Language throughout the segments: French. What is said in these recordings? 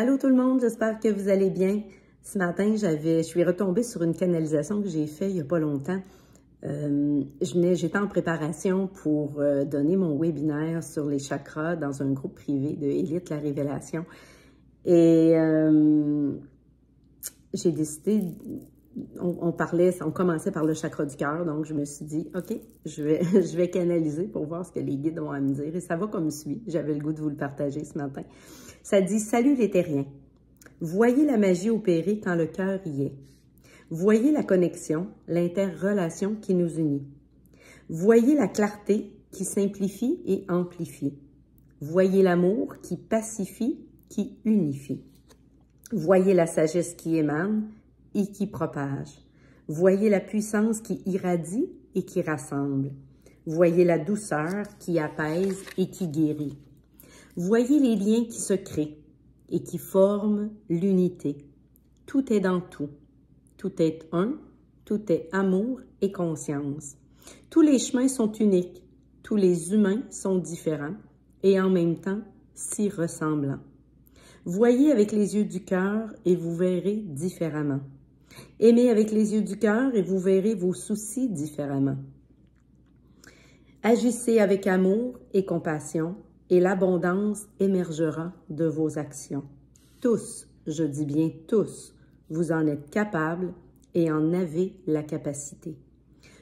Allô tout le monde, j'espère que vous allez bien. Ce matin, je suis retombée sur une canalisation que j'ai faite il n'y a pas longtemps. J'étais en préparation pour donner mon webinaire sur les chakras dans un groupe privé de Élite La Révélation. Et j'ai décidé, on commençait par le chakra du cœur, donc je me suis dit, OK, je vais canaliser pour voir ce que les guides ont à me dire. Et ça va comme suit, j'avais le goût de vous le partager ce matin. Ça dit, salut les terriens. Voyez la magie opérer quand le cœur y est. Voyez la connexion, l'interrelation qui nous unit. Voyez la clarté qui simplifie et amplifie. Voyez l'amour qui pacifie, qui unifie. Voyez la sagesse qui émane et qui propage. Voyez la puissance qui irradie et qui rassemble. Voyez la douceur qui apaise et qui guérit. Voyez les liens qui se créent et qui forment l'unité. Tout est dans tout. Tout est un, tout est amour et conscience. Tous les chemins sont uniques, tous les humains sont différents et en même temps si ressemblants. Voyez avec les yeux du cœur et vous verrez différemment. Aimez avec les yeux du cœur et vous verrez vos soucis différemment. Agissez avec amour et compassion et l'abondance émergera de vos actions. Tous, je dis bien tous, vous en êtes capables et en avez la capacité.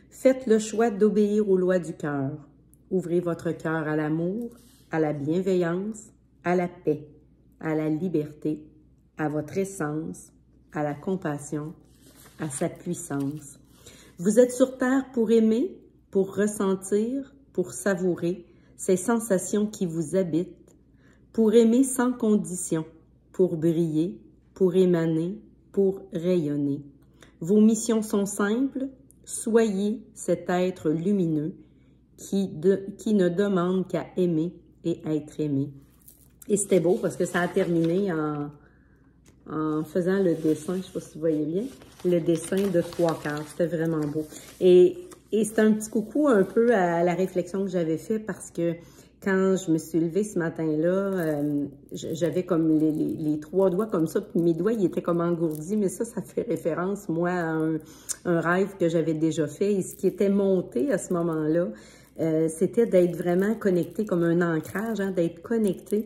Faites le choix d'obéir aux lois du cœur. Ouvrez votre cœur à l'amour, à la bienveillance, à la paix, à la liberté, à votre essence, à la compassion, à sa puissance. Vous êtes sur terre pour aimer, pour ressentir, pour savourer ces sensations qui vous habitent, pour aimer sans condition, pour briller, pour émaner, pour rayonner. Vos missions sont simples, soyez cet être lumineux qui ne demande qu'à aimer et être aimé. Et c'était beau parce que ça a terminé en faisant le dessin, je ne sais pas si vous voyez bien, le dessin de 3/4, c'était vraiment beau. Et c'est un petit coucou un peu à la réflexion que j'avais fait parce que quand je me suis levée ce matin-là, j'avais comme les 3 doigts comme ça, puis mes doigts, ils étaient comme engourdis, mais ça fait référence, moi, à un rêve que j'avais déjà fait. Et ce qui était monté à ce moment-là, c'était d'être vraiment connecté comme un ancrage, hein, d'être connecté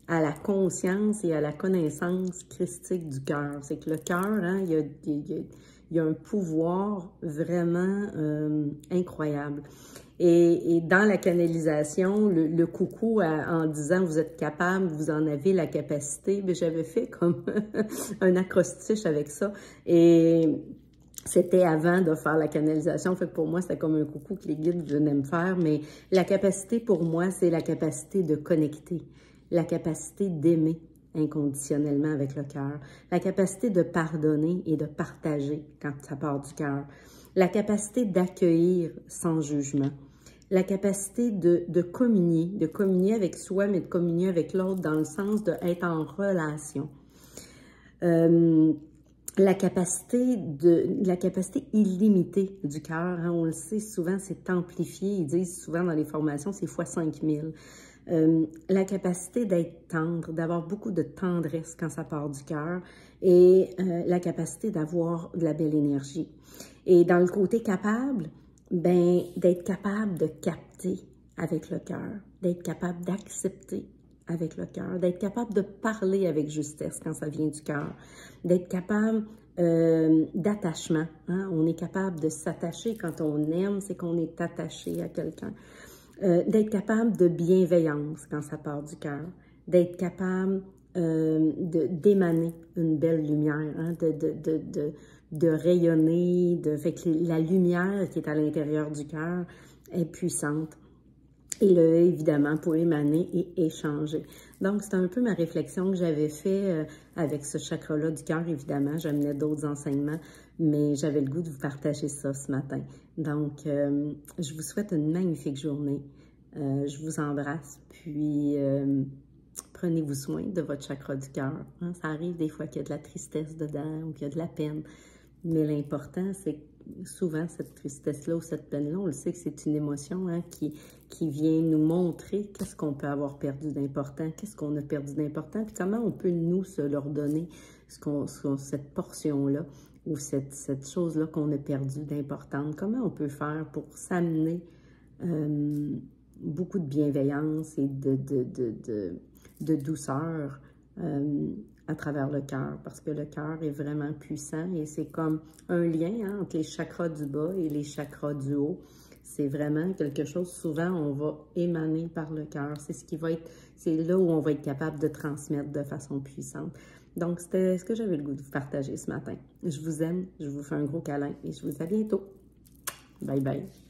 à la conscience et à la connaissance christique du cœur. C'est que le cœur, hein, il y a un pouvoir vraiment incroyable. Et dans la canalisation, le coucou en disant « vous êtes capable, vous en avez la capacité », j'avais fait comme un acrostiche avec ça. Et c'était avant de faire la canalisation, fait que pour moi, c'était comme un coucou que les guides venaient me faire. Mais la capacité pour moi, c'est la capacité de connecter, la capacité d'aimer inconditionnellement avec le cœur, la capacité de pardonner et de partager quand ça part du cœur, la capacité d'accueillir sans jugement, la capacité de communier avec soi, mais de communier avec l'autre dans le sens d'être en relation. La capacité illimitée du cœur, hein, on le sait souvent, c'est amplifié. Ils disent souvent dans les formations, c'est fois 5000. La capacité d'être tendre, d'avoir beaucoup de tendresse quand ça part du cœur et la capacité d'avoir de la belle énergie. Et dans le côté capable, ben d'être capable de capter avec le cœur, d'être capable d'accepter avec le cœur, d'être capable de parler avec justesse quand ça vient du cœur, d'être capable d'attachement. Hein? On est capable de s'attacher quand on aime, c'est qu'on est attaché à quelqu'un. D'être capable de bienveillance quand ça part du cœur, d'être capable d'émaner une belle lumière, hein, de rayonner, fait que la lumière qui est à l'intérieur du cœur est puissante. Et là, évidemment, pour émaner et échanger. Donc, c'est un peu ma réflexion que j'avais fait avec ce chakra-là du cœur, évidemment. J'amenais d'autres enseignements, mais j'avais le goût de vous partager ça ce matin. Donc, je vous souhaite une magnifique journée. Je vous embrasse, puis prenez-vous soin de votre chakra du cœur. Hein? Ça arrive des fois qu'il y a de la tristesse dedans ou qu'il y a de la peine, mais l'important, c'est souvent, cette tristesse-là ou cette peine-là, on le sait que c'est une émotion hein, qui vient nous montrer qu'est-ce qu'on peut avoir perdu d'important, qu'est-ce qu'on a perdu d'important, puis comment on peut, nous, se leur donner cette portion-là ou cette chose-là qu'on a perdue d'importante. Comment on peut faire pour s'amener beaucoup de bienveillance et de douceur à travers le cœur, parce que le cœur est vraiment puissant et c'est comme un lien hein, entre les chakras du bas et les chakras du haut. C'est vraiment quelque chose, souvent, on va émaner par le cœur. C'est ce qui va être, c'est là où on va être capable de transmettre de façon puissante. Donc, c'était ce que j'avais le goût de vous partager ce matin. Je vous aime, je vous fais un gros câlin et je vous dis à bientôt. Bye bye.